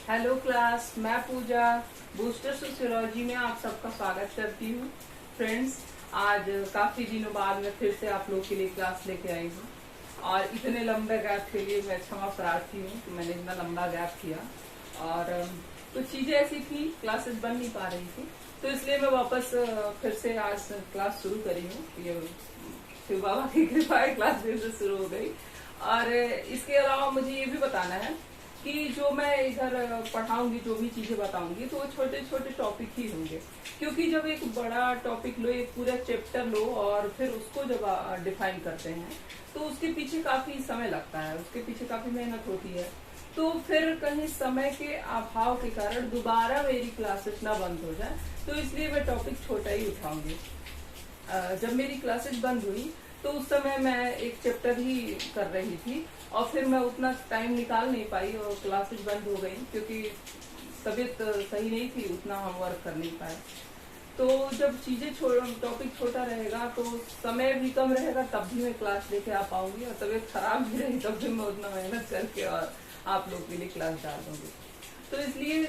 Hello class, मैं पूजा booster sociology में आप सबका स्वागत करती हूँ। फ्रेंड्स, आज काफी दिनों बाद मैं फिर से आप लोग के लिए क्लास लेके आई हूँ और इतने लंबे गैप के लिए मैं क्षमा प्रार्थी हूँ कि मैंने इतना लंबा गैप किया और कुछ चीजें ऐसी थी, क्लासेस बन नहीं पा रही थी, तो इसलिए मैं वापस फिर से आज क्लास शुरू करी हूँ। ये शिव बाबा की कृपा है, क्लास फिर से शुरू हो गई। और इसके अलावा मुझे ये भी बताना है कि जो मैं इधर पढ़ाऊंगी, जो भी चीजें बताऊंगी, तो वो छोटे छोटे टॉपिक ही होंगे, क्योंकि जब एक बड़ा टॉपिक लो, एक पूरा चैप्टर लो और फिर उसको जब डिफाइन करते हैं तो उसके पीछे काफी समय लगता है, उसके पीछे काफी मेहनत होती है। तो फिर कहीं समय के अभाव के कारण दोबारा मेरी क्लासेस ना बंद हो जाए, तो इसलिए मैं टॉपिक छोटा ही उठाऊंगी। जब मेरी क्लासेस बंद हुई तो उस समय मैं एक चैप्टर ही कर रही थी और फिर मैं उतना टाइम निकाल नहीं पाई और क्लासेस बंद हो गई, क्योंकि तबीयत सही नहीं थी, उतना हम वर्क कर नहीं पाए। तो जब चीजें टॉपिक छोटा रहेगा तो समय भी कम रहेगा, तब भी मैं क्लास लेके आ पाऊंगी, और तबीयत खराब भी रही तब भी मैं उतना मेहनत करके और आप लोग के लिए क्लास डाल दूंगी। तो इसलिए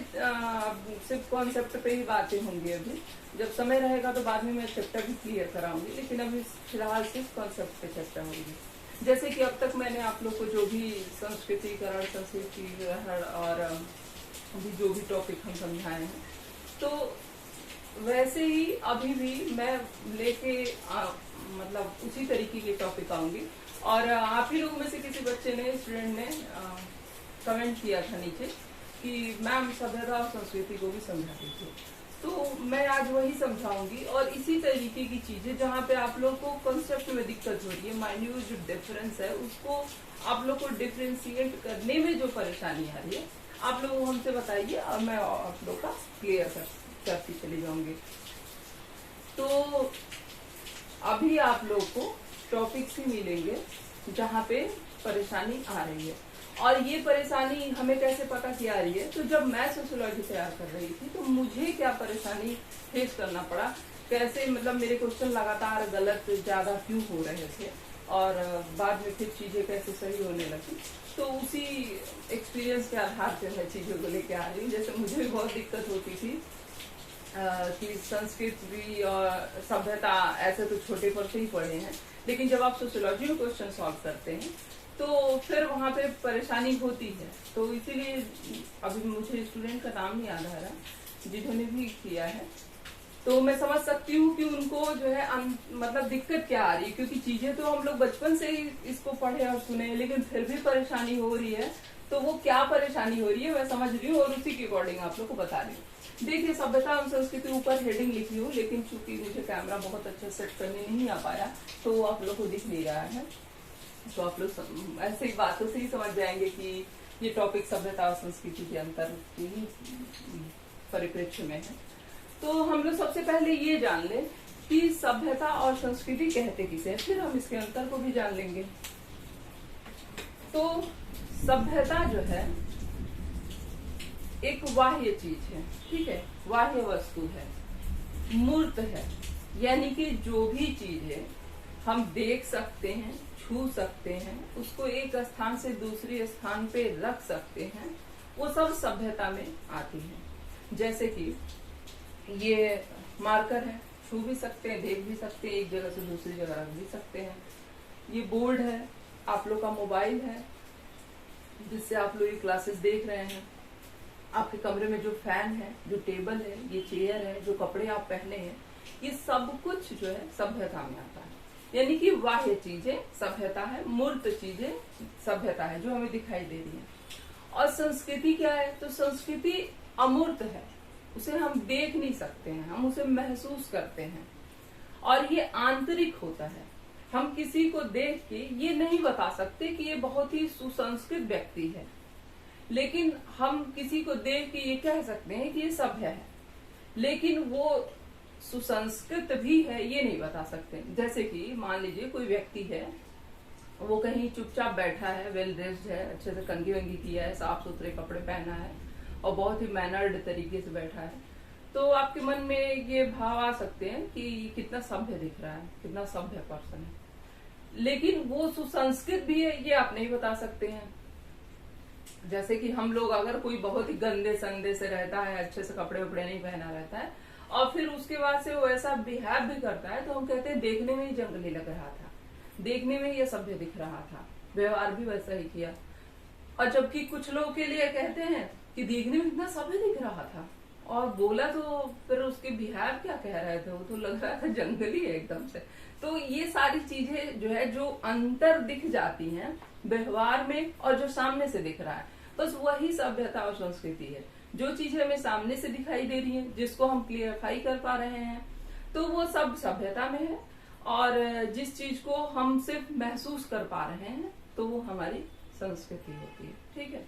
सिर्फ कॉन्सेप्ट पे ही बातें होंगी। अभी जब समय रहेगा तो बाद में मैं चैप्टर भी क्लियर कराऊंगी, लेकिन अभी फिलहाल सिर्फ कॉन्सेप्ट पे चर्चा होगी। जैसे कि अब तक मैंने आप लोग को जो भी संस्कृतिकरण, संस्कृति ग्रहण और अभी जो भी टॉपिक हम समझाए हैं, तो वैसे ही अभी भी मैं लेके मतलब उसी तरीके के टॉपिक आऊंगी। और आप ही लोगों में से किसी बच्चे ने, स्टूडेंट ने कमेंट किया था नीचे कि मैम सभ्यता और संस्कृति को भी समझा दीजिए, तो मैं आज वही समझाऊंगी। और इसी तरीके की चीजें जहाँ पे आप लोग को कॉन्सेप्ट में दिक्कत हो रही है, माइन्यूट जो डिफरेंस है, उसको आप लोग को डिफ्रेंशिएट करने में जो परेशानी आ रही है, आप लोग हमसे बताइए और मैं आप लोग का क्लियर करती चली जाऊंगी। तो अभी आप लोग को टॉपिक्स ही मिलेंगे जहाँ पे परेशानी आ रही है। और ये परेशानी हमें कैसे पता की आ रही है, तो जब मैं सोशियोलॉजी तैयार कर रही थी तो मुझे क्या परेशानी फेस करना पड़ा, कैसे मतलब मेरे क्वेश्चन लगातार गलत ज्यादा क्यों हो रहे थे और बाद में फिर चीजें कैसे सही होने लगी, तो उसी एक्सपीरियंस के आधार पे मैं चीजों को लेके आ रही हूँ। जैसे मुझे भी बहुत दिक्कत होती थी कि संस्कृत भी और सभ्यता ऐसे तो छोटे पर से ही पढ़े हैं, लेकिन जब आप सोशियोलॉजी में क्वेश्चन सॉल्व करते हैं तो फिर वहां पे परेशानी होती है। तो इसीलिए अभी मुझे स्टूडेंट का नाम नहीं याद आ रहा जिन्होंने भी किया है, तो मैं समझ सकती हूँ कि उनको जो है मतलब दिक्कत क्या आ रही है, क्योंकि चीजें तो हम लोग बचपन से ही इसको पढ़े और सुने, लेकिन फिर भी परेशानी हो रही है। तो वो क्या परेशानी हो रही है मैं समझ रही हूँ और उसी के अकॉर्डिंग आप लोग को बता रही हूँ। देखिए, सभ्यता एवं संस्कृति ऊपर हेडिंग लिखी हूँ, लेकिन चूंकि मुझे कैमरा बहुत अच्छा सेट करने नहीं आ पाया तो आप लोग को दिख नहीं रहा है, तो आप लोग ऐसे ही बातों से ही समझ जाएंगे कि ये टॉपिक सभ्यता और संस्कृति के अंतर की परिप्रेक्ष्य में है। तो हम लोग सबसे पहले ये जान लें कि सभ्यता और संस्कृति कहते किसे, फिर हम इसके अंतर को भी जान लेंगे। तो सभ्यता जो है एक बाह्य चीज है, ठीक है, बाह्य वस्तु है, मूर्त है, यानी कि जो भी चीज है हम देख सकते हैं, छू सकते हैं, उसको एक स्थान से दूसरे स्थान पे रख सकते हैं, वो सब सभ्यता में आती है। जैसे कि ये मार्कर है, छू भी सकते हैं, देख भी सकते हैं, एक जगह से दूसरी जगह रख भी सकते हैं। ये बोर्ड है, आप लोग का मोबाइल है जिससे आप लोग ये क्लासेस देख रहे हैं, आपके कमरे में जो फैन है, जो टेबल है, ये चेयर है, जो कपड़े आप पहने हैं, ये सब कुछ जो है सभ्यता में आता है। यानी कि बाह्य चीजें सभ्यता है, मूर्त चीजें सभ्यता है जो हमें दिखाई दे रही है। और संस्कृति क्या है, तो संस्कृति अमूर्त है, उसे हम देख नहीं सकते हैं, हम उसे महसूस करते हैं और ये आंतरिक होता है। हम किसी को देख के ये नहीं बता सकते कि ये बहुत ही सुसंस्कृत व्यक्ति है, लेकिन हम किसी को देख के ये कह सकते हैं कि ये सभ्य है, लेकिन वो सुसंस्कृत भी है ये नहीं बता सकते। जैसे कि मान लीजिए कोई व्यक्ति है, वो कहीं चुपचाप बैठा है, वेल ड्रेस्ड है, अच्छे से कंघी वंगी किया है, साफ सुथरे कपड़े पहना है और बहुत ही मैनर्ड तरीके से बैठा है, तो आपके मन में ये भाव आ सकते हैं कि कितना सभ्य दिख रहा है, कितना सभ्य पर्सन है। लेकिन वो सुसंस्कृत भी है ये आप नहीं बता सकते हैं। जैसे कि हम लोग अगर कोई बहुत ही गंदे संदे से रहता है, अच्छे से कपड़े वपड़े नहीं पहना रहता है, और फिर उसके बाद से वो ऐसा बिहेव भी करता है, तो हम कहते हैं देखने में ही जंगली लग रहा था, देखने में ही असभ्य दिख रहा था, व्यवहार भी वैसा ही किया। और जबकि कुछ लोग के लिए कहते हैं कि देखने में इतना सभ्य दिख रहा था, और बोला तो फिर उसके बिहेव क्या कह रहे थे, वो तो लग रहा था जंगली है एकदम से। तो ये सारी चीजें जो है, जो अंतर दिख जाती हैं व्यवहार में और जो सामने से दिख रहा है, बस वही सभ्यता और संस्कृति है। जो चीजें हमें सामने से दिखाई दे रही है, जिसको हम क्लियरफाई कर पा रहे हैं, तो वो सब सभ्यता में है। और जिस चीज को हम सिर्फ महसूस कर पा रहे हैं, तो वो हमारी संस्कृति होती है। ठीक है,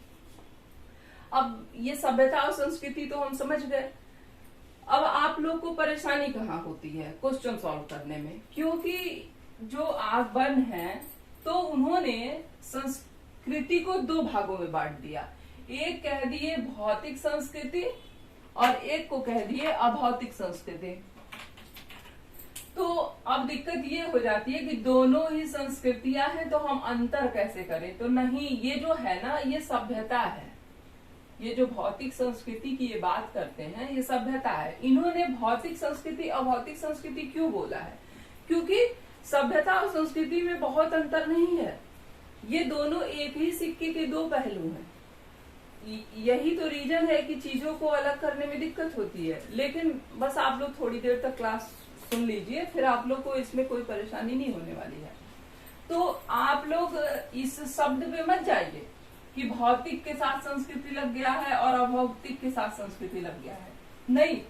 अब ये सभ्यता और संस्कृति तो हम समझ गए। अब आप लोग को परेशानी कहाँ होती है क्वेश्चन सॉल्व करने में, क्योंकि जो आगबन है तो उन्होंने संस्कृति को दो भागों में बांट दिया। एक कह दिए भौतिक संस्कृति और एक को कह दिए अभौतिक संस्कृति। तो अब दिक्कत ये हो जाती है कि दोनों ही संस्कृतियां हैं, तो हम अंतर कैसे करें? तो नहीं, ये जो है ना, ये सभ्यता है। ये जो भौतिक संस्कृति की ये बात करते हैं, ये सभ्यता है। इन्होंने भौतिक संस्कृति अभौतिक संस्कृति क्यों बोला है? क्योंकि सभ्यता और संस्कृति में बहुत अंतर नहीं है, ये दोनों एक ही सिक्के के दो पहलू हैं। यही तो रीजन है कि चीजों को अलग करने में दिक्कत होती है। लेकिन बस आप लोग थोड़ी देर तक क्लास सुन लीजिए, फिर आप लोग को इसमें कोई परेशानी नहीं होने वाली है। तो आप लोग इस शब्द पे मत जाइए कि भौतिक के साथ संस्कृति लग गया है और अभौतिक के साथ संस्कृति लग गया है। नहीं,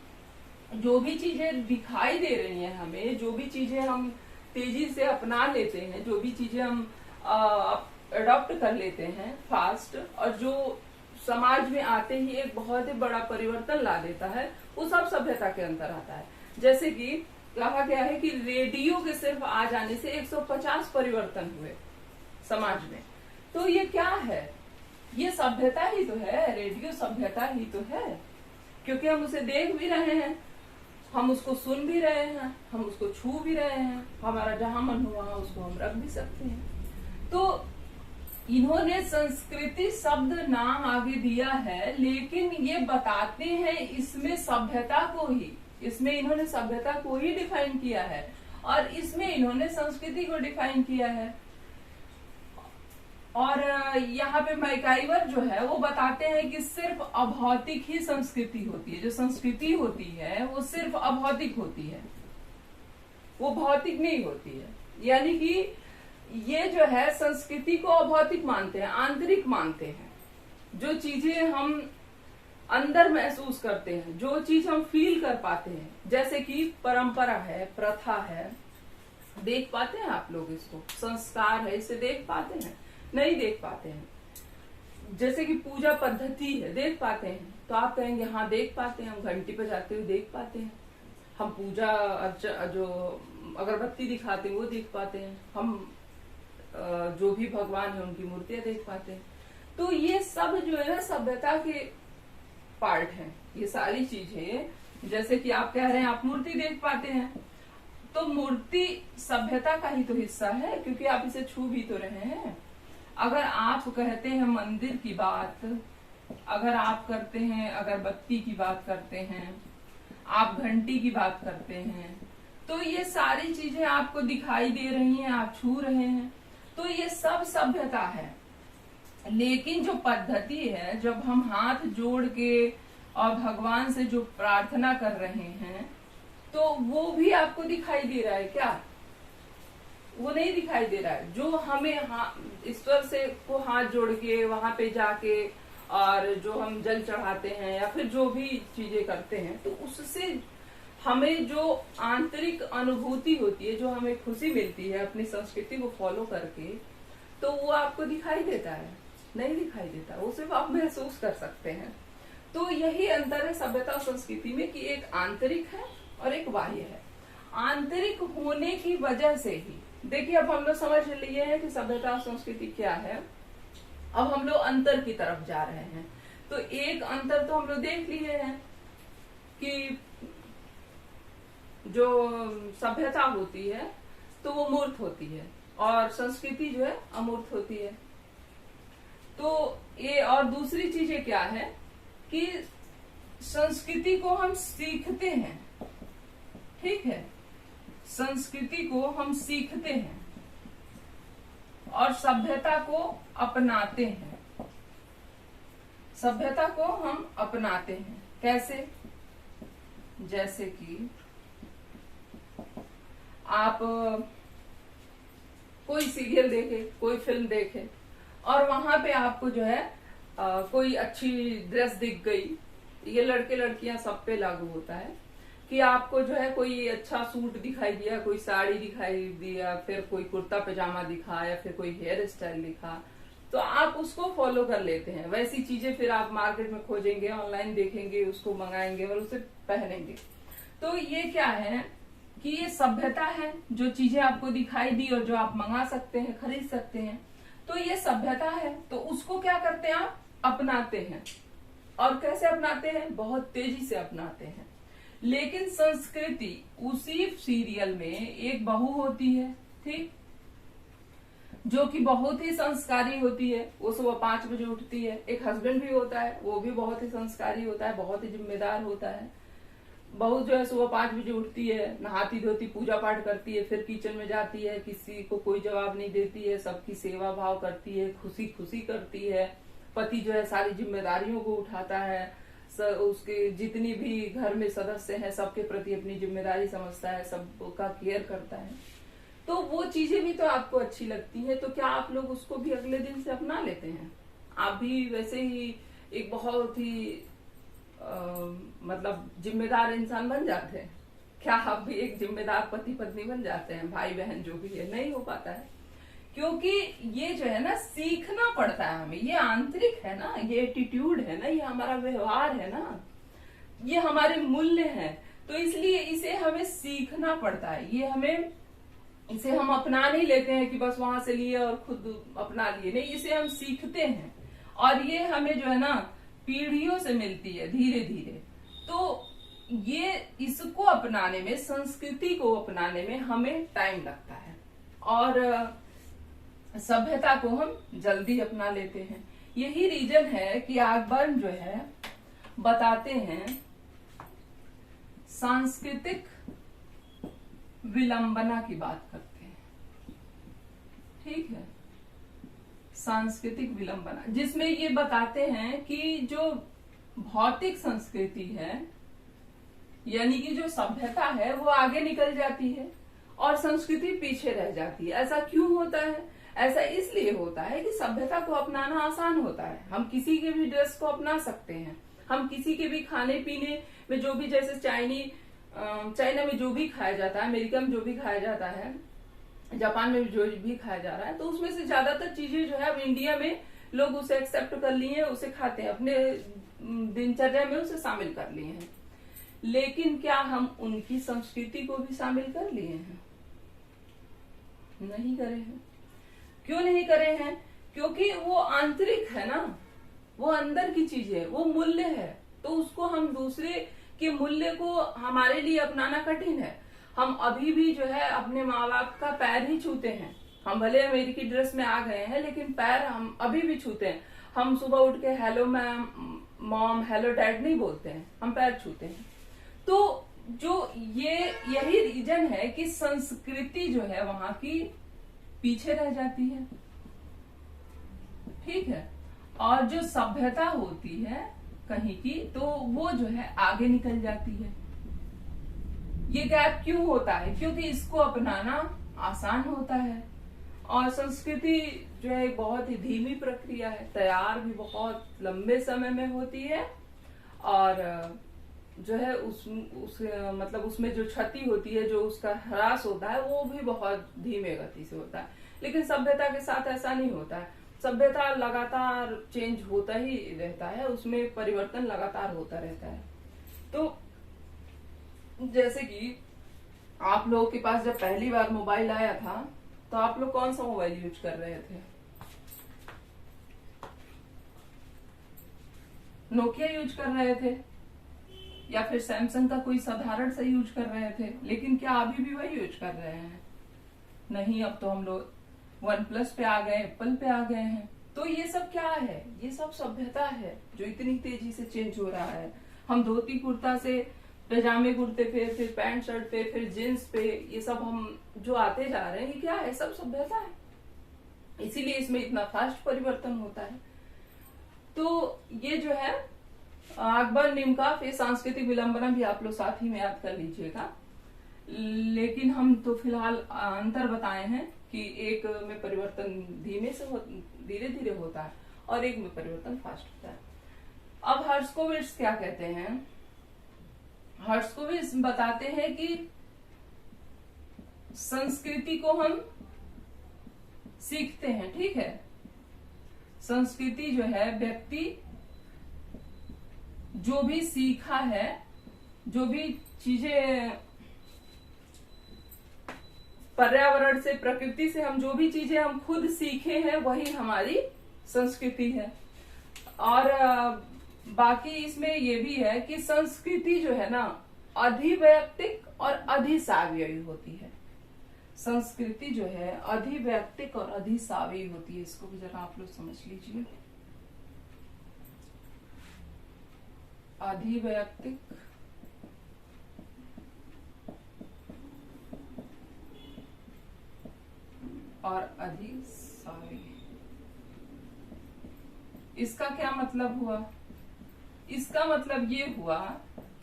जो भी चीजें दिखाई दे रही हैं हमें, जो भी चीजें हम तेजी से अपना लेते हैं, जो भी चीजें हम अडॉप्ट कर लेते हैं फास्ट, और जो समाज में आते ही एक बहुत ही बड़ा परिवर्तन ला देता है, वो सब सभ्यता के अंतर आता है। जैसे कि कहा गया है कि रेडियो के सिर्फ आ जाने से 150 परिवर्तन हुए समाज में। तो ये क्या है? ये सभ्यता ही तो है, रेडियो सभ्यता ही तो है, क्योंकि हम उसे देख भी रहे हैं, हम उसको सुन भी रहे हैं, हम उसको छू भी रहे हैं, हमारा जहां मन हुआ उसको हम रख भी सकते हैं। तो इन्होंने संस्कृति शब्द नाम आगे दिया है, लेकिन ये बताते हैं इसमें सभ्यता को ही, इसमें इन्होंने सभ्यता को ही डिफाइन किया है, और इसमें इन्होंने संस्कृति को डिफाइन किया है। और यहाँ पे मैकाइवर जो है वो बताते हैं कि सिर्फ अभौतिक ही संस्कृति होती है। जो संस्कृति होती है वो सिर्फ अभौतिक होती है, वो भौतिक नहीं होती है। यानी कि ये जो है संस्कृति को अभौतिक मानते हैं, आंतरिक मानते हैं। जो चीजें हम अंदर महसूस करते हैं, जो चीज हम फील कर पाते हैं, जैसे कि परंपरा है, प्रथा है, देख पाते हैं आप लोग इसको, संस्कार है, इसे देख पाते हैं? नहीं देख पाते हैं। जैसे कि पूजा पद्धति है, देख पाते हैं? तो आप कहेंगे हाँ देख पाते हैं, हम घंटी पे जाते हुए देख पाते हैं, हम पूजा जो अगरबत्ती दिखाते हैं वो देख पाते हैं, हम जो भी भगवान है उनकी मूर्तियां देख पाते हैं। तो ये सब जो है ना सभ्यता के पार्ट हैं, ये सारी चीजें। जैसे कि आप कह रहे हैं आप मूर्ति देख पाते हैं, तो मूर्ति सभ्यता का ही तो हिस्सा है, क्योंकि आप इसे छू भी तो रहे हैं। अगर आप कहते हैं मंदिर की बात, अगर आप करते हैं अगरबत्ती की बात करते हैं, आप घंटी की बात करते हैं, तो ये सारी चीजें आपको दिखाई दे रही हैं, आप छू रहे हैं, तो ये सब सभ्यता है। लेकिन जो पद्धति है, जब हम हाथ जोड़ के और भगवान से जो प्रार्थना कर रहे हैं, तो वो भी आपको दिखाई दे रहा है क्या? वो नहीं दिखाई दे रहा है। जो हमें ईश्वर से को हाथ जोड़ के वहां पे जाके और जो हम जल चढ़ाते हैं या फिर जो भी चीजें करते हैं, तो उससे हमें जो आंतरिक अनुभूति होती है, जो हमें खुशी मिलती है अपनी संस्कृति को फॉलो करके, तो वो आपको दिखाई देता है? नहीं दिखाई देता, वो सिर्फ आप महसूस कर सकते हैं। तो यही अंतर है सभ्यता और संस्कृति में, कि एक आंतरिक है और एक बाह्य है। आंतरिक होने की वजह से ही, देखिए अब हम लोग समझ लिए हैं कि सभ्यता और संस्कृति क्या है। अब हम लोग अंतर की तरफ जा रहे हैं। तो एक अंतर तो हम लोग देख लिए हैं कि जो सभ्यता होती है तो वो मूर्त होती है और संस्कृति जो है अमूर्त होती है। तो ये और दूसरी चीजें क्या है कि संस्कृति को हम सीखते हैं, ठीक है, संस्कृति को हम सीखते हैं और सभ्यता को अपनाते हैं। सभ्यता को हम अपनाते हैं कैसे? जैसे कि आप कोई सीरियल देखे, कोई फिल्म देखे और वहां पे आपको जो है कोई अच्छी ड्रेस दिख गई, ये लड़के लड़कियां सब पे लागू होता है कि आपको जो है कोई अच्छा सूट दिखाई दिया, कोई साड़ी दिखाई दिया, फिर कोई कुर्ता पजामा दिखा या फिर कोई हेयर स्टाइल दिखा, तो आप उसको फॉलो कर लेते हैं। वैसी चीजें फिर आप मार्केट में खोजेंगे, ऑनलाइन देखेंगे, उसको मंगाएंगे और उसे पहनेंगे। तो ये क्या है कि ये सभ्यता है, जो चीजें आपको दिखाई दी और जो आप मंगा सकते हैं, खरीद सकते हैं, तो ये सभ्यता है। तो उसको क्या करते हैं, आप अपनाते हैं। और कैसे अपनाते हैं? बहुत तेजी से अपनाते हैं। लेकिन संस्कृति, उसी सीरियल में एक बहू होती है, ठीक, जो कि बहुत ही संस्कारी होती है, वो सुबह 5 बजे उठती है। एक हस्बैंड भी होता है, वो भी बहुत ही संस्कारी होता है, बहुत ही जिम्मेदार होता है। बहू जो है सुबह 5 बजे उठती है, नहाती धोती पूजा पाठ करती है, फिर किचन में जाती है, किसी को कोई जवाब नहीं देती है, सबकी सेवा भाव करती है, खुशी खुशी करती है। पति जो है सारी जिम्मेदारियों को उठाता है, उसके जितनी भी घर में सदस्य हैं सबके प्रति अपनी जिम्मेदारी समझता है, सबका केयर करता है। तो वो चीजें भी तो आपको अच्छी लगती है, तो क्या आप लोग उसको भी अगले दिन से अपना लेते हैं? आप भी वैसे ही एक बहुत ही मतलब जिम्मेदार इंसान बन जाते हैं? क्या आप भी एक जिम्मेदार पति पत्नी बन जाते हैं, भाई बहन जो भी है? नहीं हो पाता है, क्योंकि ये जो है ना सीखना पड़ता है हमें। ये आंतरिक है ना, ये एटीट्यूड है ना, ये हमारा व्यवहार है ना, ये हमारे मूल्य हैं। तो इसलिए इसे हमें सीखना पड़ता है। ये हमें, इसे हम अपना नहीं लेते हैं कि बस वहां से लिए और खुद अपना लिए, नहीं, इसे हम सीखते हैं और ये हमें जो है ना पीढ़ियों से मिलती है धीरे धीरे। तो ये इसको अपनाने में, संस्कृति को अपनाने में हमें टाइम लगता है और सभ्यता को हम जल्दी अपना लेते हैं। यही रीजन है कि अकबर जो है बताते हैं सांस्कृतिक विलंबना की बात करते हैं, ठीक है, सांस्कृतिक विलंबना, जिसमें ये बताते हैं कि जो भौतिक संस्कृति है, यानी कि जो सभ्यता है, वो आगे निकल जाती है और संस्कृति पीछे रह जाती है। ऐसा क्यों होता है? ऐसा इसलिए होता है कि सभ्यता को अपनाना आसान होता है। हम किसी के भी ड्रेस को अपना सकते हैं, हम किसी के भी खाने पीने में जो भी, जैसे चाइना में जो भी खाया जाता है, अमेरिका में जो भी खाया जाता है, जापान में जो भी खाया जा रहा है, तो उसमें से ज्यादातर चीजें जो है अब इंडिया में लोग उसे एक्सेप्ट कर लिए हैं, उसे खाते हैं, अपने दिनचर्या में उसे शामिल कर लिए हैं। लेकिन क्या हम उनकी संस्कृति को भी शामिल कर लिए हैं? नहीं करे हैं। क्यों नहीं करे हैं? क्योंकि वो आंतरिक है ना, वो अंदर की चीज है, वो मूल्य है। तो उसको हम, दूसरे के मूल्य को हमारे लिए अपनाना कठिन है। हम अभी भी जो है अपने माँ बाप का पैर ही छूते हैं। हम भले अमेरिकी ड्रेस में आ गए हैं, लेकिन पैर हम अभी भी छूते हैं। हम सुबह उठ के hello ma'am, mom, hello dad नहीं बोलते हैं, हम पैर छूते हैं। तो जो यही रीजन है कि संस्कृति जो है वहां की पीछे रह जाती है, ठीक है, और जो सभ्यता होती है कहीं की, तो वो जो है आगे निकल जाती है। ये गैप क्यों होता है? क्योंकि इसको अपनाना आसान होता है और संस्कृति जो है बहुत ही धीमी प्रक्रिया है, तैयार भी बहुत लंबे समय में होती है और जो है मतलब उसमें जो क्षति होती है, जो उसका ह्रास होता है, वो भी बहुत धीमे गति से होता है। लेकिन सभ्यता के साथ ऐसा नहीं होता है। सभ्यता लगातार चेंज होता ही रहता है, उसमें परिवर्तन लगातार होता रहता है। तो जैसे कि आप लोगों के पास जब पहली बार मोबाइल आया था, तो आप लोग कौन सा मोबाइल यूज कर रहे थे? नोकिया यूज कर रहे थे या फिर सैमसंग का कोई साधारण सा यूज कर रहे थे? लेकिन क्या अभी भी वही यूज कर रहे हैं? नहीं, अब तो हम लोग वन प्लस पे आ गए, एप्पल पे आ गए हैं। तो ये सब क्या है? ये सब सभ्यता है जो इतनी तेजी से चेंज हो रहा है। हम धोती कुर्ता से पैजामे कुर्ते पे, फिर पैंट शर्ट पे, फिर जींस पे, ये सब हम जो आते जा रहे हैं, ये क्या है? सब सभ्यता है। इसीलिए इसमें इतना फास्ट परिवर्तन होता है। तो ये जो है अकबर निमकाफ, ये सांस्कृतिक विलंबना भी आप लोग साथ ही में याद कर लीजिएगा। लेकिन हम तो फिलहाल अंतर बताए हैं कि एक में परिवर्तन धीरे धीरे होता है और एक में परिवर्तन फास्ट होता है। अब हर्स्कोविट्ज क्या कहते हैं? हर्स्कोविट्ज बताते हैं कि संस्कृति को हम सीखते हैं, ठीक है। संस्कृति जो है, व्यक्ति जो भी सीखा है, जो भी चीजें पर्यावरण से, प्रकृति से, हम जो भी चीजें हम खुद सीखे हैं, वही हमारी संस्कृति है। और बाकी इसमें ये भी है कि संस्कृति जो है ना, अधिवैयक्तिक और अधिसावयवी होती है। संस्कृति जो है अधिवैयक्तिक और अधिसावयवी होती है। इसको भी जरा आप लोग समझ लीजिए। अधिवैयक्तिक और अधिसावयवी, इसका क्या मतलब हुआ? इसका मतलब ये हुआ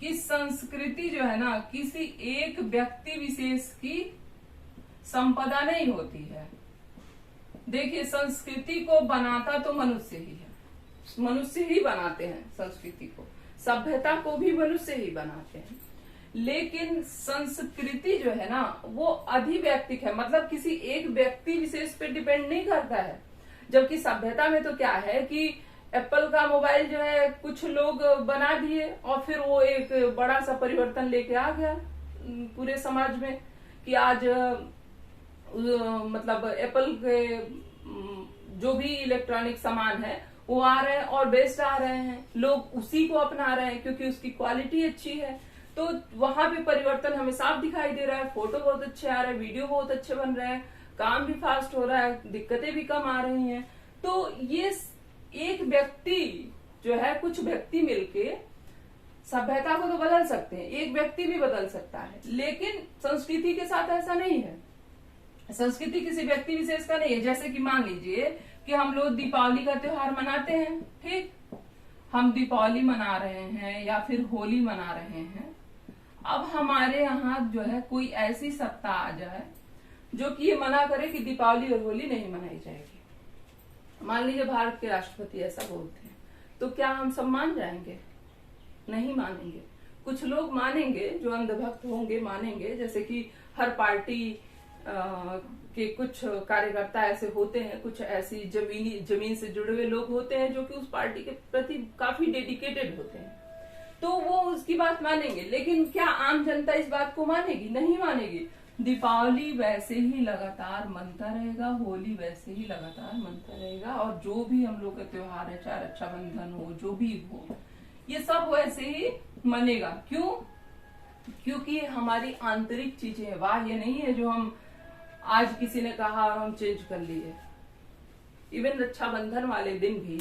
कि संस्कृति जो है ना, किसी एक व्यक्ति विशेष की संपदा नहीं होती है। देखिए, संस्कृति को बनाता तो मनुष्य ही है, मनुष्य ही बनाते हैं संस्कृति को, सभ्यता को भी मनुष्य ही बनाते हैं। लेकिन संस्कृति जो है ना, वो अधिवैयक्तिक है, मतलब किसी एक व्यक्ति विशेष पे डिपेंड नहीं करता है। जबकि सभ्यता में तो क्या है कि एप्पल का मोबाइल जो है कुछ लोग बना दिए और फिर वो एक बड़ा सा परिवर्तन लेके आ गया पूरे समाज में कि आज मतलब एप्पल के जो भी इलेक्ट्रॉनिक सामान है वो आ रहे हैं और बेस्ट आ रहे हैं, लोग उसी को अपना रहे हैं क्योंकि उसकी क्वालिटी अच्छी है। तो वहां पे परिवर्तन हमें साफ दिखाई दे रहा है। फोटो बहुत अच्छे आ रहे हैं, वीडियो बहुत अच्छे बन रहे हैं, काम भी फास्ट हो रहा है, दिक्कतें भी कम आ रही हैं। तो ये एक व्यक्ति जो है, कुछ व्यक्ति मिलके सभ्यता को तो बदल सकते हैं, एक व्यक्ति भी बदल सकता है। लेकिन संस्कृति के साथ ऐसा नहीं है। संस्कृति किसी व्यक्ति विशेष का नहीं है। जैसे कि मान लीजिए कि हम लोग दीपावली का त्योहार मनाते हैं, ठीक, हम दीपावली मना रहे हैं या फिर होली मना रहे हैं। अब हमारे यहाँ जो है कोई ऐसी सत्ता आ जाए जो कि ये मना करे कि दीपावली और होली नहीं मनाई जाएगी। मान लीजिए भारत के राष्ट्रपति ऐसा बोलते हैं, तो क्या हम सब मान जाएंगे? नहीं मानेंगे। कुछ लोग मानेंगे, जो अंधभक्त होंगे मानेंगे। जैसे कि हर पार्टी के कुछ कार्यकर्ता ऐसे होते हैं, कुछ ऐसी जमीन से जुड़े हुए लोग होते हैं जो कि उस पार्टी के प्रति काफी डेडिकेटेड होते हैं, तो वो उसकी बात मानेंगे। लेकिन क्या आम जनता इस बात को मानेगी? नहीं मानेगी। दीपावली वैसे ही लगातार मनता रहेगा, होली वैसे ही लगातार मनता रहेगा, और जो भी हम लोग का त्योहार है, चाहे रक्षाबंधन हो, जो भी हो, ये सब वैसे ही मनेगा। क्यों? क्योंकि हमारी आंतरिक चीजें हैं, बाह्य नहीं है जो हम आज किसी ने कहा और हम चेंज कर लिए। इवन रक्षाबंधन वाले दिन भी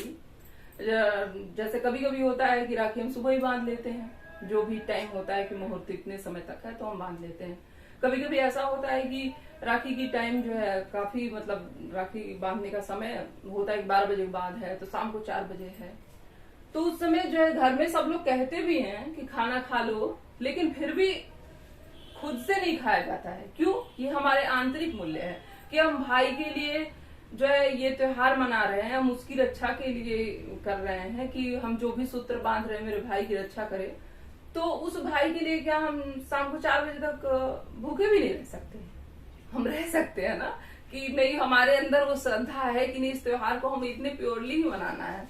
जैसे कभी कभी होता है कि राखी हम सुबह ही बांध लेते हैं, जो भी टाइम होता है कि मुहूर्त इतने समय तक है तो हम बांध लेते हैं। कभी कभी ऐसा होता है कि राखी की टाइम जो है काफी, मतलब राखी बांधने का समय होता है 12 बजे बाद है, तो शाम को 4 बजे है। तो उस समय जो है घर में सब लोग कहते भी हैं कि खाना खा लो, लेकिन फिर भी खुद से नहीं खाया जाता है। क्यों? ये हमारे आंतरिक मूल्य है कि हम भाई के लिए जो है ये त्योहार मना रहे हैं, हम उसकी रक्षा के लिए कर रहे हैं कि हम जो भी सूत्र बांध रहे हैं मेरे भाई की रक्षा करें। तो उस भाई के लिए क्या हम शाम को 4 बजे तक भूखे भी नहीं रह सकते? हम रह सकते हैं ना, कि नहीं, हमारे अंदर वो श्रद्धा है कि नहीं, इस त्योहार को हम इतने प्योरली ही मनाना है।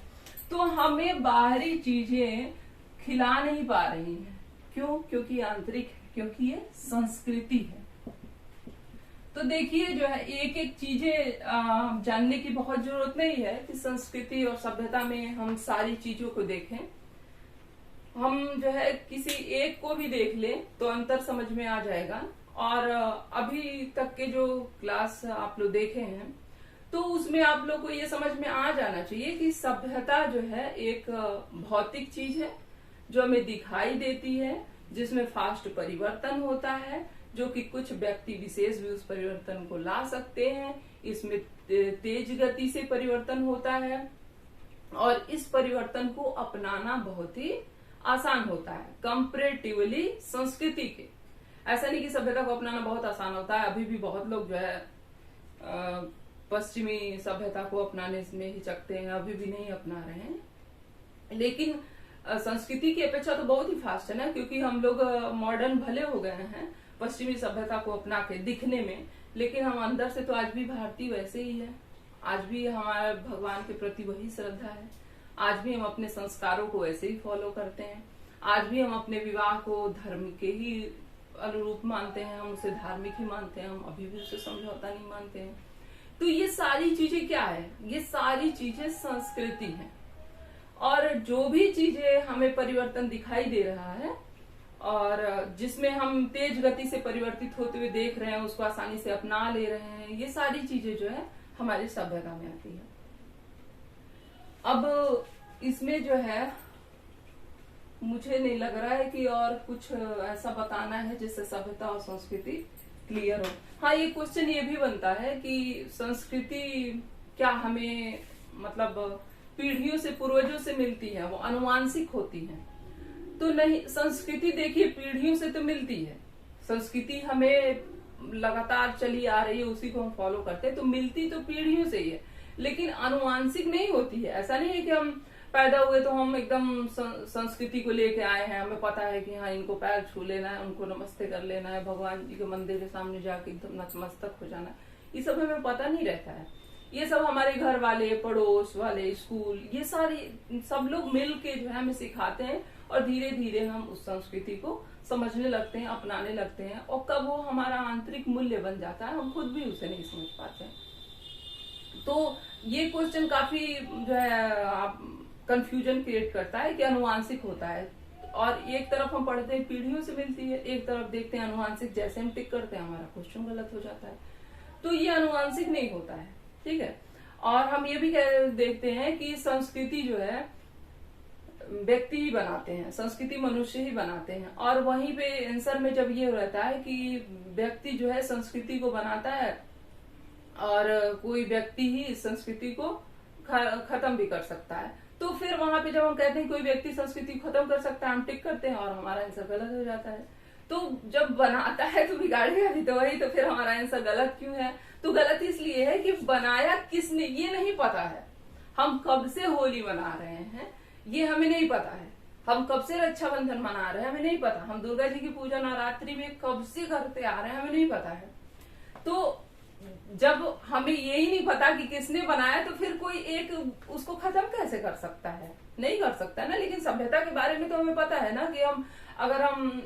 तो हमें बाहरी चीजें खिला नहीं पा रही हैं। क्यों? क्योंकि आंतरिक है, क्योंकि ये संस्कृति है। तो देखिए जो है एक एक चीजें जानने की बहुत जरूरत नहीं है कि संस्कृति और सभ्यता में हम सारी चीजों को देखें। हम जो है किसी एक को भी देख लें तो अंतर समझ में आ जाएगा। और अभी तक के जो क्लास आप लोग देखे हैं, तो उसमें आप लोग को ये समझ में आ जाना चाहिए कि सभ्यता जो है एक भौतिक चीज है जो हमें दिखाई देती है, जिसमें फास्ट परिवर्तन होता है, जो कि कुछ व्यक्ति विशेष भी उस परिवर्तन को ला सकते हैं। इसमें तेज गति से परिवर्तन होता है और इस परिवर्तन को अपनाना बहुत ही आसान होता है कंपैरेटिवली संस्कृति के। ऐसा नहीं कि सभ्यता को अपनाना बहुत आसान होता है, अभी भी बहुत लोग जो है पश्चिमी सभ्यता को अपनाने में हिचकते हैं, अभी भी नहीं अपना रहे हैं। लेकिन संस्कृति की अपेक्षा तो बहुत ही फास्ट है ना, क्योंकि हम लोग मॉडर्न भले हो गए हैं पश्चिमी सभ्यता को अपना के दिखने में, लेकिन हम अंदर से तो आज भी भारतीय वैसे ही है। आज भी हमारा भगवान के प्रति वही श्रद्धा है, आज भी हम अपने संस्कारों को वैसे ही फॉलो करते हैं, आज भी हम अपने विवाह को धर्म के ही अनुरूप मानते हैं, हम उसे धार्मिक ही मानते हैं, हम अभी भी उसे समझौता नहीं मानते हैं। तो ये सारी चीजें क्या है, ये सारी चीजें संस्कृति है। और जो भी चीजें हमें परिवर्तन दिखाई दे रहा है और जिसमें हम तेज गति से परिवर्तित होते हुए देख रहे हैं, उसको आसानी से अपना ले रहे हैं, ये सारी चीजें जो है हमारी सभ्यता में आती है। अब इसमें जो है मुझे नहीं लग रहा है कि और कुछ ऐसा बताना है जिससे सभ्यता और संस्कृति क्लियर हो। हाँ, ये क्वेश्चन ये भी बनता है कि संस्कृति क्या हमें मतलब पीढ़ियों से, पूर्वजों से मिलती है, वो अनुवांशिक होती है? तो नहीं, संस्कृति देखिए पीढ़ियों से तो मिलती है, संस्कृति हमें लगातार चली आ रही है, उसी को हम फॉलो करते हैं, तो मिलती तो पीढ़ियों से ही है, लेकिन अनुवांशिक नहीं होती है। ऐसा नहीं है कि हम पैदा हुए तो हम एकदम संस्कृति को लेके आए हैं, हमें पता है कि हाँ इनको पैर छू लेना है, उनको नमस्ते कर लेना है, भगवान जी के मंदिर के सामने जाके एकदम नतमस्तक हो जाना है, ये सब हमें पता नहीं रहता है। ये सब हमारे घर वाले, पड़ोस वाले, स्कूल, ये सारे सब लोग मिल के जो है हमें सिखाते हैं और धीरे धीरे हम उस संस्कृति को समझने लगते हैं, अपनाने लगते हैं, और कब वो हमारा आंतरिक मूल्य बन जाता है हम खुद भी उसे नहीं समझ पाते हैं। तो ये क्वेश्चन काफी जो है कंफ्यूजन क्रिएट करता है कि अनुवांशिक होता है, और एक तरफ हम पढ़ते हैं पीढ़ियों से मिलती है, एक तरफ देखते हैं अनुवांशिक, जैसे हम टिक करते हैं हमारा क्वेश्चन गलत हो जाता है। तो ये अनुवांशिक नहीं होता है, ठीक है। और हम ये भी देखते हैं कि संस्कृति जो है व्यक्ति ही बनाते हैं, संस्कृति मनुष्य ही बनाते हैं, और वहीं पे आंसर में जब ये रहता है कि व्यक्ति जो है संस्कृति को बनाता है और कोई व्यक्ति ही संस्कृति को खत्म भी कर सकता है, तो फिर वहां पे जब हम कहते हैं कोई व्यक्ति संस्कृति खत्म कर सकता है, हम टिक करते हैं और हमारा आंसर गलत हो जाता है। तो जब बनाता है तो बिगाड़ेगा भी तो वही, तो फिर हमारा आंसर गलत क्यों है? तो गलत इसलिए है कि बनाया किसने ये नहीं पता है। हम कब से होली मना रहे हैं ये हमें नहीं पता है, हम कब से रक्षाबंधन मना रहे हैं हमें नहीं पता, हम दुर्गा जी की पूजा नवरात्रि में कब से करते आ रहे हैं हमें नहीं पता है। तो जब हमें यही नहीं पता कि किसने बनाया, तो फिर कोई एक उसको खत्म कैसे कर सकता है? नहीं कर सकता है ना। लेकिन सभ्यता के बारे में तो हमें पता है ना कि अगर हम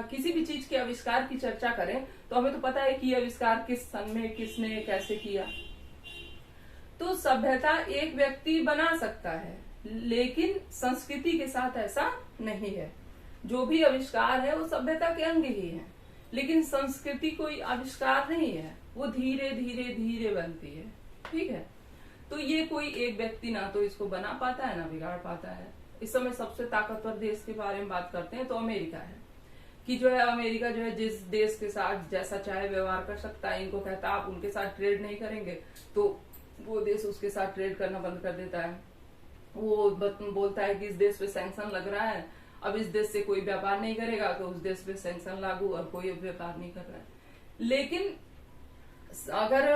किसी भी चीज के आविष्कार की चर्चा करें तो हमें तो पता है कि आविष्कार किस सन में किसने कैसे किया। तो सभ्यता एक व्यक्ति बना सकता है, लेकिन संस्कृति के साथ ऐसा नहीं है। जो भी आविष्कार है वो सभ्यता के अंग ही है, लेकिन संस्कृति कोई आविष्कार नहीं है, वो धीरे धीरे धीरे बनती है, ठीक है। तो ये कोई एक व्यक्ति ना तो इसको बना पाता है ना बिगाड़ पाता है। इस समय सबसे ताकतवर देश के बारे में बात करते हैं तो अमेरिका है, कि जो है अमेरिका जो है जिस देश के साथ जैसा चाहे व्यवहार कर सकता है। इनको कहता है आप उनके साथ ट्रेड नहीं करेंगे तो वो देश उसके साथ ट्रेड करना बंद कर देता है। वो बोलता है कि इस देश पे सैंक्शन लग रहा है, अब इस देश से कोई व्यापार नहीं करेगा, तो उस देश पे सैंक्शन लागू, और कोई व्यापार नहीं कर रहा है। लेकिन अगर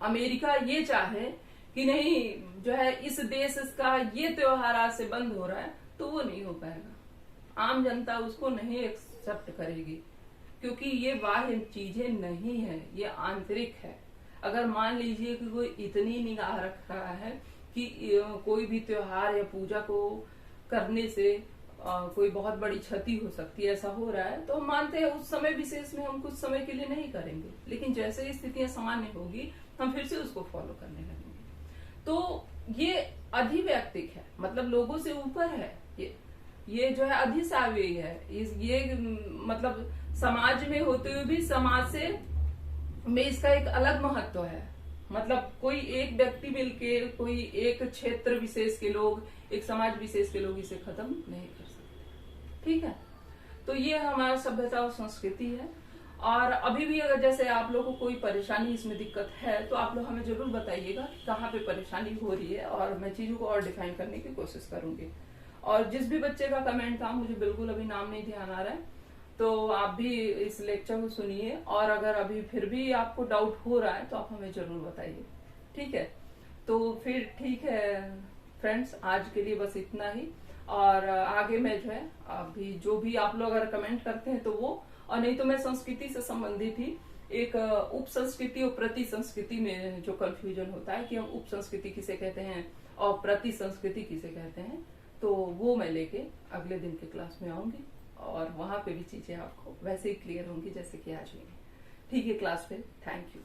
अमेरिका ये चाहे कि नहीं जो है इस देश का ये त्योहार आज से बंद हो रहा है, तो वो नहीं हो पाएगा। आम जनता उसको नहीं एक्सेप्ट करेगी, क्योंकि ये बाह्य चीजें नहीं है, ये आंतरिक है। अगर मान लीजिए कि कोई इतनी निगाह रख रहा है कि कोई भी त्योहार या पूजा को करने से कोई बहुत बड़ी क्षति हो सकती है, ऐसा हो रहा है, तो हम मानते हैं उस समय विशेष में हम कुछ समय के लिए नहीं करेंगे, लेकिन जैसे ही स्थितियां सामान्य होगी हम फिर से उसको फॉलो करने लगेंगे। तो ये अधिवैयक्तिक है, मतलब लोगों से ऊपर है, ये जो है अधिसावी है। ये मतलब समाज में होते हुए भी समाज से में इसका एक अलग महत्व है। मतलब कोई एक व्यक्ति मिलके, कोई एक क्षेत्र विशेष के लोग, एक समाज विशेष के लोग इसे खत्म नहीं कर सकते। ठीक है, तो ये हमारा सभ्यता और संस्कृति है। और अभी भी अगर जैसे आप लोगों को कोई परेशानी, इसमें दिक्कत है, तो आप लोग हमें जरूर बताइएगा कि कहाँ पे परेशानी हो रही है, और मैं चीजों को और डिफाइन करने की कोशिश करूंगी। और जिस भी बच्चे का कमेंट था, मुझे बिल्कुल अभी नाम नहीं ध्यान आ रहा है, तो आप भी इस लेक्चर को सुनिए, और अगर अभी फिर भी आपको डाउट हो रहा है तो आप हमें जरूर बताइए। ठीक है, तो फिर ठीक है फ्रेंड्स, आज के लिए बस इतना ही। और आगे मैं जो है अभी जो भी आप लोग अगर कमेंट करते हैं तो वो, और नहीं तो मैं संस्कृति से संबंधित ही एक उप संस्कृति और प्रति संस्कृति में जो कंफ्यूजन होता है कि हम उप संस्कृति किसे कहते हैं और प्रति संस्कृति किसे कहते हैं, तो वो मैं लेके अगले दिन की क्लास में आऊंगी, और वहां पे भी चीजें आपको वैसे ही क्लियर होंगी जैसे कि आज हुई। ठीक है क्लास पे, थैंक यू।